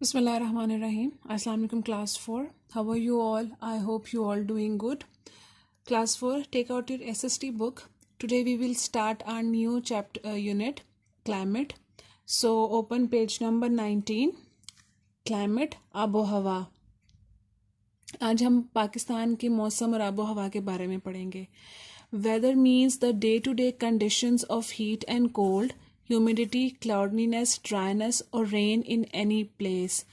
Bismillahirrahmanirrahim. Assalamu alaikum class 4. How are you all? I hope you all doing good. Class 4, take out your SST book. Today we will start our new chapter unit, climate. So open page number 19, climate, आबो हवा. आज हम पाकिस्तान के मौसम और आबो हवा के बारे में पढ़ेंगे. Weather means the day-to-day conditions of heat and cold, humidity, cloudiness, dryness और रेन इन एनी प्लेस.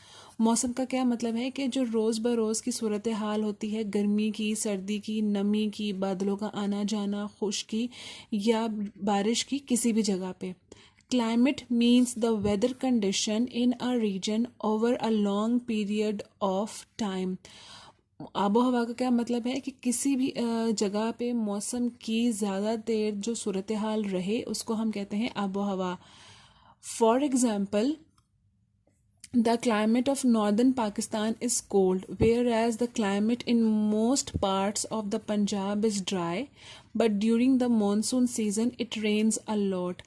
मौसम का क्या मतलब है कि जो रोज़ ब रोज़ की सूरत हाल होती है, गर्मी की, सर्दी की, नमी की, बादलों का आना जाना, खुश्की या बारिश की किसी भी जगह पे. Climate means the weather condition in a region over a long period of time. आबो हवा का क्या मतलब है कि किसी भी जगह पे मौसम की ज़्यादा देर जो सूरत हाल रहे उसको हम कहते हैं आबो हवा. For example, the climate of northern Pakistan is cold whereas the climate in most parts of the Punjab is dry but during the monsoon season it rains a lot.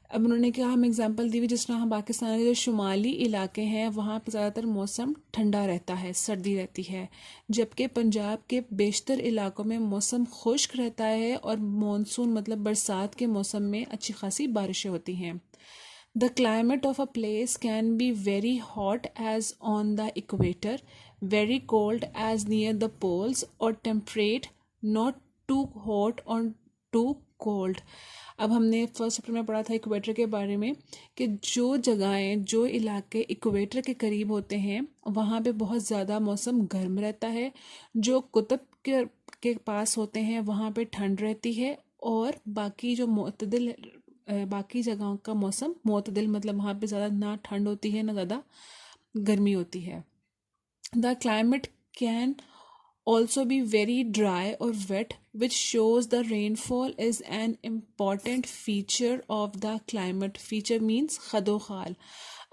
अब उन्होंने क्या हम एग्जांपल दी हुई, जिस तरह हम पाकिस्तान के जो शुमाली इलाके हैं वहाँ पर ज़्यादातर मौसम ठंडा रहता है, सर्दी रहती है, जबकि पंजाब के बेशतर इलाकों में मौसम खुश्क रहता है और मानसून मतलब बरसात के मौसम में अच्छी खासी बारिशें होती हैं. The climate of a place can be very hot as on the equator, very cold as near the poles और टेम्परेट, नॉट टू हॉट और टू कोल्ड. अब हमने फर्स्ट चैप्टर में पढ़ा था इक्वेटर के बारे में कि जो जगहें, जो इलाके इक्वेटर के करीब होते हैं वहाँ पे बहुत ज़्यादा मौसम गर्म रहता है, जो कुतुब के पास होते हैं वहाँ पे ठंड रहती है, और बाकी जो मोतदिल बाकी जगहों का मौसम मोतदिल मतलब वहाँ पे ज़्यादा ना ठंड होती है ना ज़्यादा गर्मी होती है. The climate can also be very dry or wet, which shows the rainfall is an important feature of the climate. Feature means खदोखाल.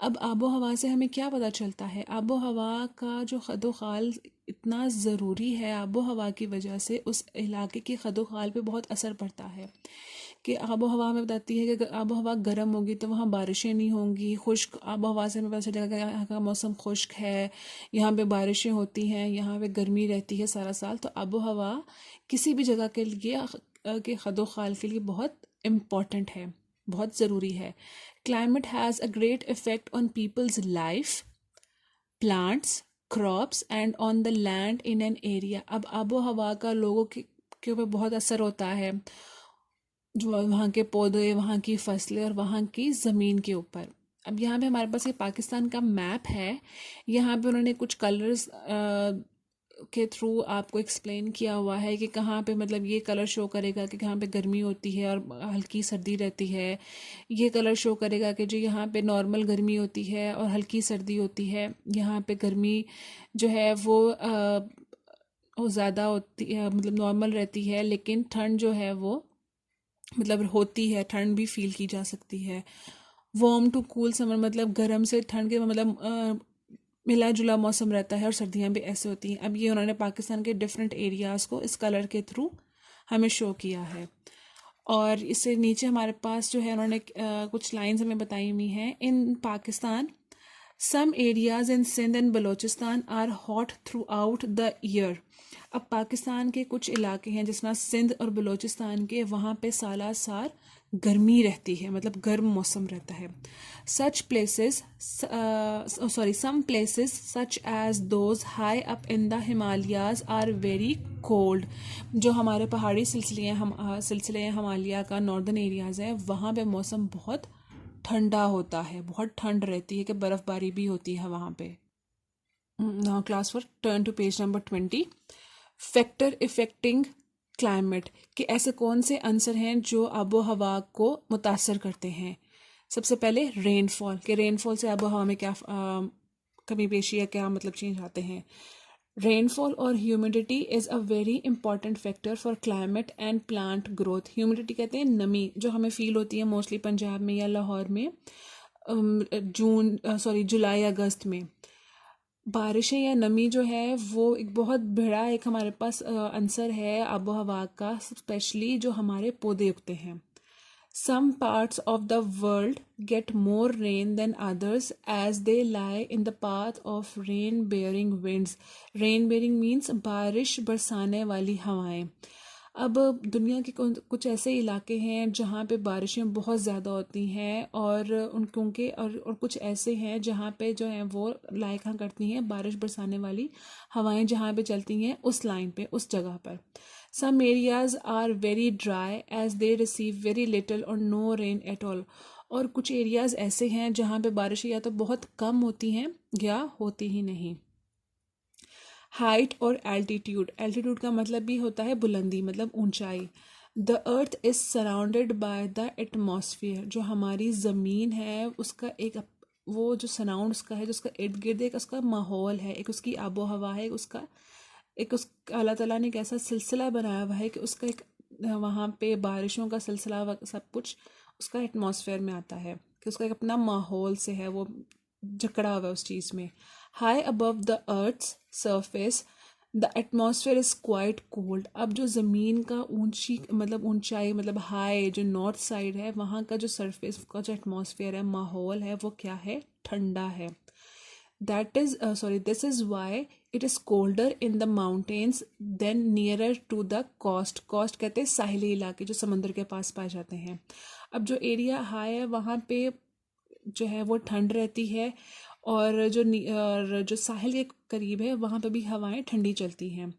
अब आबो हवा से हमें क्या पता चलता है? आबो हवा का जो खदोखाल इतना ज़रूरी है, आबो हवा की वजह से उस इलाके के खदोखाल पे बहुत असर पड़ता है. कि आबो हवा हमें बताती है कि आबो हवा गर्म होगी तो वहाँ बारिशें नहीं होंगी. खुश्क आबो हवा से हमें पता चलेगा कि यहाँ का मौसम खुश्क है, यहाँ पे बारिशें होती हैं, यहाँ पे गर्मी रहती है सारा साल. तो आबो हवा किसी भी जगह के लिए के खदोखाल के लिए बहुत इम्पॉर्टेंट है, बहुत ज़रूरी है. Climate has a great effect on people's life, plants, crops and on the land in an area. अब आबो हवा का लोगों के ऊपर बहुत असर होता है, जो वहाँ के पौधे, वहाँ की फसलें और वहाँ की ज़मीन के ऊपर. अब यहाँ पे हमारे पास ये पाकिस्तान का मैप है. यहाँ पे उन्होंने कुछ कलर्स के थ्रू आपको एक्सप्लेन किया हुआ है कि कहाँ पे मतलब ये कलर शो करेगा कि कहाँ पे गर्मी होती है और हल्की सर्दी रहती है. ये कलर शो करेगा कि जो यहाँ पे नॉर्मल गर्मी होती है और हल्की सर्दी होती है. यहाँ पे गर्मी जो है वो ज़्यादा होती है, मतलब नॉर्मल रहती है, लेकिन ठंड जो है वो मतलब होती है, ठंड भी फील की जा सकती है. वार्म टू कूल समर मतलब गर्म से ठंड के मतलब मिला जुला मौसम रहता है, और सर्दियाँ भी ऐसे होती हैं. अब ये उन्होंने पाकिस्तान के डिफरेंट एरियाज़ को इस कलर के थ्रू हमें शो किया है. और इससे नीचे हमारे पास जो है उन्होंने कुछ लाइंस हमें बताई हुई हैं. In Pakistan some areas in Sindh and Balochistan are hot throughout the year. अब पाकिस्तान के कुछ इलाके हैं जिस तरह सिंध और बलोचिस्तान के, वहाँ पे साला साल गर्मी रहती है, मतलब गर्म मौसम रहता है. Such places some places such as those high up in the Himalayas are very cold. जो हमारे पहाड़ी सिलसिले हिमालय का नॉर्दर्न एरियाज़ है वहाँ पे मौसम बहुत ठंडा होता है, बहुत ठंड रहती है कि बर्फ़बारी भी होती है वहाँ पे. Now class four turn to page number 20. Factor affecting climate, कि ऐसे कौन से अंसर हैं जो आबो हवा को मुतासर करते हैं. सबसे पहले रेनफॉल, कि रेनफॉल से आबो हवा में क्या कमी पेशी है, क्या मतलब चेंज आते हैं. रेनफॉल और humidity is a very important factor for climate and plant growth. Humidity कहते हैं नमी, जो हमें फील होती है मोस्टली पंजाब में या लाहौर में जुलाई अगस्त में. बारिशें या नमी जो है वो एक बहुत बड़ा एक हमारे पास आंसर है आबो हवा का, स्पेशली जो हमारे पौधे उगते हैं. Some parts of the world get more rain than others as they lie in the path of rain bearing winds. Rain bearing means बारिश बरसाने वाली हवाएं. अब दुनिया के कुछ ऐसे इलाके हैं जहाँ पे बारिशें बहुत ज़्यादा होती हैं और उनके और कुछ ऐसे हैं जहाँ पे जो है वो लायका करती हैं बारिश बरसाने वाली हवाएं जहाँ पे चलती हैं उस लाइन पे उस जगह पर. Some areas are very dry as they receive very little or no rain at all. और कुछ एरियाज ऐसे हैं जहाँ पे बारिशें या तो बहुत कम होती हैं या होती ही नहीं. हाइट और एल्टीट्यूड. एल्टीट्यूड का मतलब भी होता है बुलंदी, मतलब ऊंचाई. The earth is surrounded by the atmosphere. जो हमारी ज़मीन है उसका एक वो जो सराउंड उसका है, जो उसका इर्द गिर्द एक उसका माहौल है, एक उसकी आबो हवा है, एक उस अल्लाह ताला ने एक ऐसा सिलसिला बनाया हुआ है कि उसका एक वहाँ पे बारिशों का सिलसिला सब कुछ उसका एटमॉस्फेयर में आता है कि उसका एक अपना माहौल से है, वो जकड़ा हुआ है उस चीज़ में. High above the earth's surface the atmosphere is quite cold. अब जो ज़मीन का ऊंचाई मतलब हाई जो नॉर्थ साइड है वहाँ का जो सरफेस का जो एटमॉस्फेयर है, माहौल है, वो क्या है, ठंडा है. This is why it is colder in the mountains than nearer to the coast. Coast कहते हैं साहिली इलाके जो समंदर के पास पाए जाते हैं. अब जो एरिया हाई है वहाँ पे जो है वो ठंड रहती है और जो साहिल के करीब है वहाँ पे भी हवाएं ठंडी चलती हैं.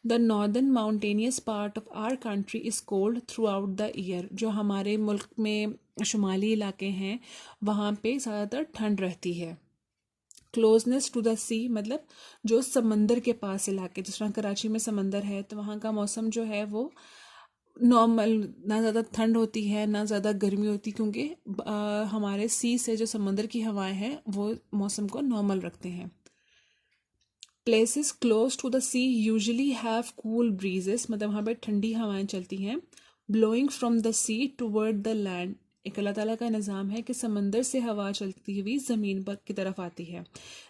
The northern mountainous part of our country is cold throughout the year. जो हमारे मुल्क में शुमाली इलाके हैं वहाँ पे ज़्यादातर ठंड रहती है. क्लोजनेस टू द सी मतलब जो समंदर के पास इलाके, जिस तरह कराची में समंदर है तो वहाँ का मौसम जो है वो नॉर्मल, ना ज़्यादा ठंड होती है ना ज़्यादा गर्मी होती, क्योंकि हमारे सी से जो समंदर की हवाएं हैं वो मौसम को नॉर्मल रखते हैं. Places close to the sea usually have cool breezes. मतलब वहाँ पे ठंडी हवाएं चलती हैं. Blowing from the sea toward the land. एक अल्लाह ताला का निज़ाम है कि समंदर से हवा चलती हुई ज़मीन पर की तरफ आती है.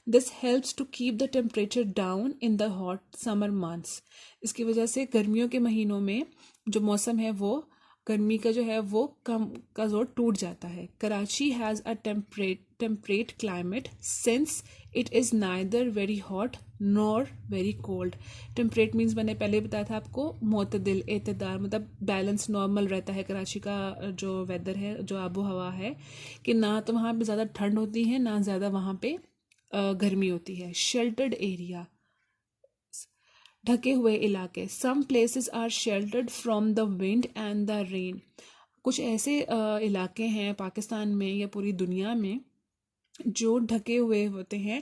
This helps to keep the temperature down in the hot summer months. इसकी वजह से गर्मियों के महीनों में जो मौसम है वो गर्मी का जो है वो कम का जोर टूट जाता है. Karachi has a temperate climate since it is neither very hot nor very cold. Temperate means मैंने पहले बताया था आपको मोतदिल, एतदार, मतलब बैलेंस, नॉर्मल रहता है कराची का जो वेदर है, जो आबो हवा है, कि ना तो वहाँ पे ज़्यादा ठंड होती है ना ज़्यादा वहाँ पे गर्मी होती है. शेल्टर्ड एरिया, ढके हुए इलाके. Some places are sheltered from the wind and the rain. कुछ ऐसे इलाके हैं पाकिस्तान में या पूरी दुनिया में जो ढके हुए होते हैं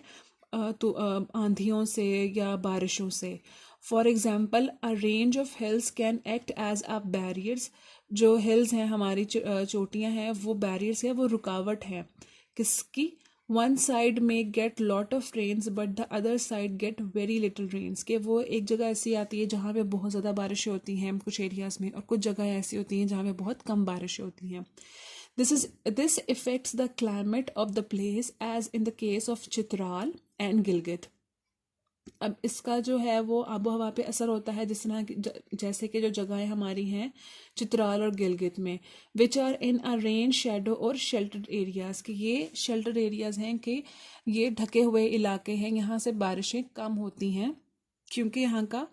तो आंधियों से या बारिशों से. For example a range of hills can act as a barriers. जो हिल्स हैं हमारी चोटियाँ हैं वो बैरियर्स हैं, वो रुकावट है. किसकी? वन साइड में get lot of rains but the other side get very little rains. कि वो एक जगह ऐसी आती है जहाँ पे बहुत ज़्यादा बारिशें होती हैं कुछ एरियाज़ में, और कुछ जगह ऐसी होती हैं जहाँ पे बहुत कम बारिशें होती हैं. This affects the climate of the place as in the case of Chitral and Gilgit. अब इसका जो है वो आबो हवा पे असर होता है जिस तरह जैसे कि जो जगहें हमारी हैं चित्राल और गिलगित में, which are in a rain shadow और शेल्टर्ड एरियाज़. कि ये शेल्टर्ड एरियाज़ हैं कि ये ढके हुए इलाके हैं, यहाँ से बारिशें कम होती हैं क्योंकि यहाँ का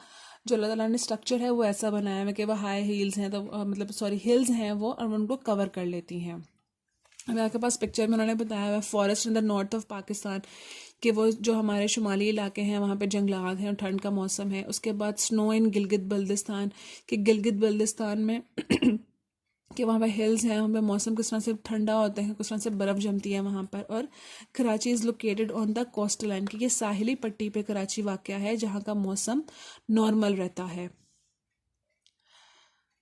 जो अल्लाह ताला ने स्ट्रक्चर है वो ऐसा बनाया है कि वो हाई हिल्स हैं, तो हिल्स हैं वो, और उनको कवर कर लेती हैं. अभी आपके पास पिक्चर में उन्होंने बताया हुआ है forest in the north of Pakistan, कि वो जो हमारे शुमाली इलाके हैं वहाँ पे जंगलात हैं और ठंड का मौसम है. उसके बाद स्नो इन गिलगित बल्दिस्तान, कि गिलगित बल्दिस्तान में कि वहाँ पे हिल्स हैं, वहाँ पे मौसम किस तरह से ठंडा होता है, किस तरह से बर्फ़ जमती है वहाँ पर. और Karachi is located on the coastal line, कि ये साहिली पट्टी पे कराची वाक़या है जहाँ का मौसम नॉर्मल रहता है.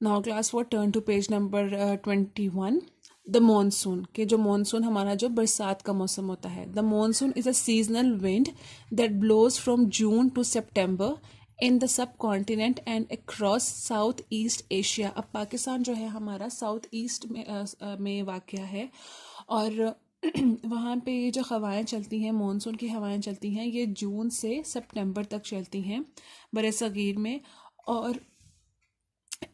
Now class 4 turn to page number 21. The monsoon, के जो मानसून हमारा जो बरसात का मौसम होता है. The monsoon is a seasonal wind that blows from June to September in the subcontinent and across south east Asia. अब पाकिस्तान जो है हमारा साउथ ईस्ट में वाक़या है, और वहाँ पे ये जो हवाएं चलती हैं, मानसून की हवाएं चलती हैं, ये जून से सितंबर तक चलती हैं बरे सगीर में. और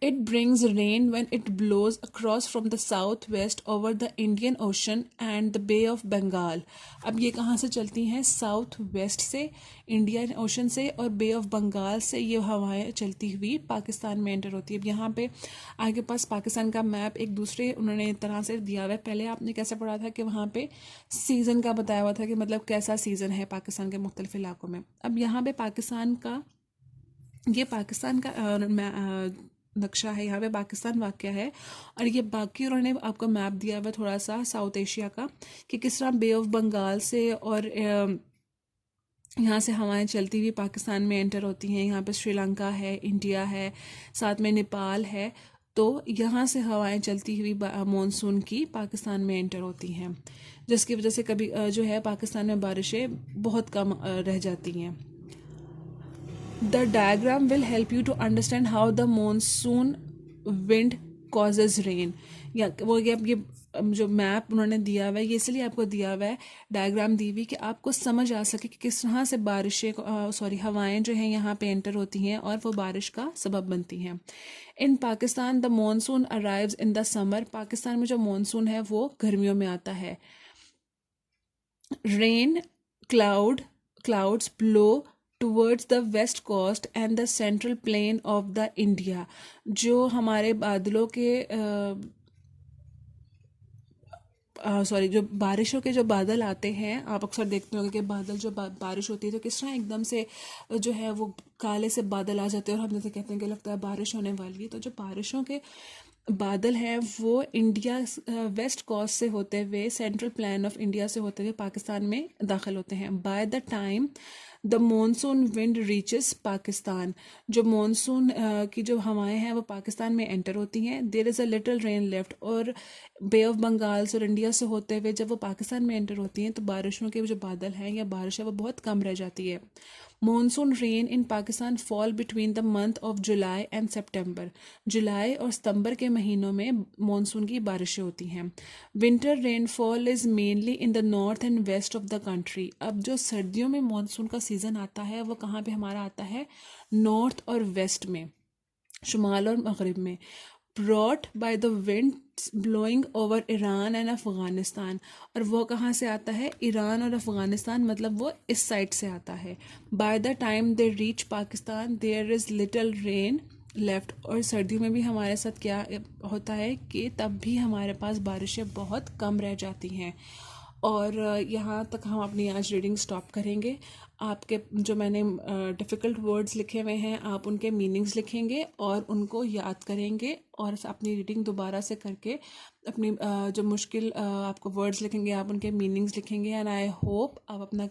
It brings rain when it blows across from the southwest over the Indian Ocean and the Bay of Bengal. अब ये कहाँ से चलती हैं? साउथ वेस्ट से, इंडियन ओशन से और बे ऑफ बंगाल से ये हवाएं चलती हुई पाकिस्तान में एंटर होती है। अब यहाँ पे आपके पास पाकिस्तान का मैप एक दूसरे उन्होंने तरह से दिया हुआ है। पहले आपने कैसे पढ़ा था कि वहाँ पे सीज़न का बताया हुआ था कि मतलब कैसा सीज़न है पाकिस्तान के मुख्तलिफ इलाकों में। अब यहाँ पे पाकिस्तान का ये पाकिस्तान का नक्शा है, यहाँ पे पाकिस्तान वाक़ है और ये बाकी उन्होंने आपको मैप दिया हुआ थोड़ा सा साउथ एशिया का कि किस तरह बे ऑफ बंगाल से और यहाँ से हवाएं चलती हुई पाकिस्तान में एंटर होती हैं। यहाँ पे श्रीलंका है, इंडिया है, साथ में नेपाल है। तो यहाँ से हवाएं चलती हुई मॉनसून की पाकिस्तान में एंटर होती हैं, जिसकी वजह से कभी जो है पाकिस्तान में बारिशें बहुत कम रह जाती हैं। The diagram will help you to understand how the monsoon wind causes rain. या वो ये जो मैप उन्होंने दिया हुआ है ये इसलिए आपको दिया हुआ है, डायग्राम दी हुई कि आपको समझ आ सके कि किस तरह से बारिशें हवाएं जो हैं यहाँ पे एंटर होती हैं और वो बारिश का सबब बनती हैं। In Pakistan the monsoon arrives in the summer. Pakistan में जो मॉनसून है वो गर्मियों में आता है। Rain clouds blow towards the west coast and the central plain of the India। जो हमारे बादलों के जो बारिशों के जो बादल आते हैं, आप अक्सर देखते होंगे कि बादल जो बारिश होती है तो किस तरह एकदम से जो है वो काले से बादल आ जाते हैं और हम जैसे कहते हैं कि लगता है बारिश होने वाली है। तो जो बारिशों के बादल हैं वो इंडिया वेस्ट कोस्ट से होते हुए सेंट्रल प्लेन ऑफ इंडिया से होते हुए पाकिस्तान में दाखिल होते हैं। Bye the time the monsoon wind reaches Pakistan, जो मॉनसून की जो हवाएं हैं वो पाकिस्तान में एंटर होती हैं। There is a little rain left, और बे ऑफ बंगाल से और इंडिया से होते हुए जब वो पाकिस्तान में एंटर होती हैं तो बारिशों के जो बादल हैं या बारिश है वो बहुत कम रह जाती है। Monsoon rain in Pakistan fall between the month of July and September. जुलाई और सितंबर के महीनों में मॉनसून की बारिशें होती हैं। Winter rainfall is mainly in the north and west of the country. अब जो सर्दियों में मॉनसून का सीज़न आता है वो कहाँ पे हमारा आता है? नॉर्थ और वेस्ट में, शुमाल और मगरिब में। Brought by the winds blowing over Iran and Afghanistan, और वो कहाँ से आता है? ईरान और अफ़गानिस्तान, मतलब वो इस साइड से आता है। By the time they reach Pakistan there is little rain left, और सर्दियों में भी हमारे साथ क्या होता है कि तब भी हमारे पास बारिशें बहुत कम रह जाती हैं। और यहाँ तक हम अपनी आज रीडिंग स्टॉप करेंगे। आपके जो मैंने डिफ़िकल्ट वर्ड्स लिखे हुए हैं आप उनके मीनिंग्स लिखेंगे और उनको याद करेंगे और अपनी रीडिंग दोबारा से करके अपनी जो मुश्किल आपको वर्ड्स लिखेंगे आप उनके मीनिंग्स लिखेंगे। एंड आई होप आप अपना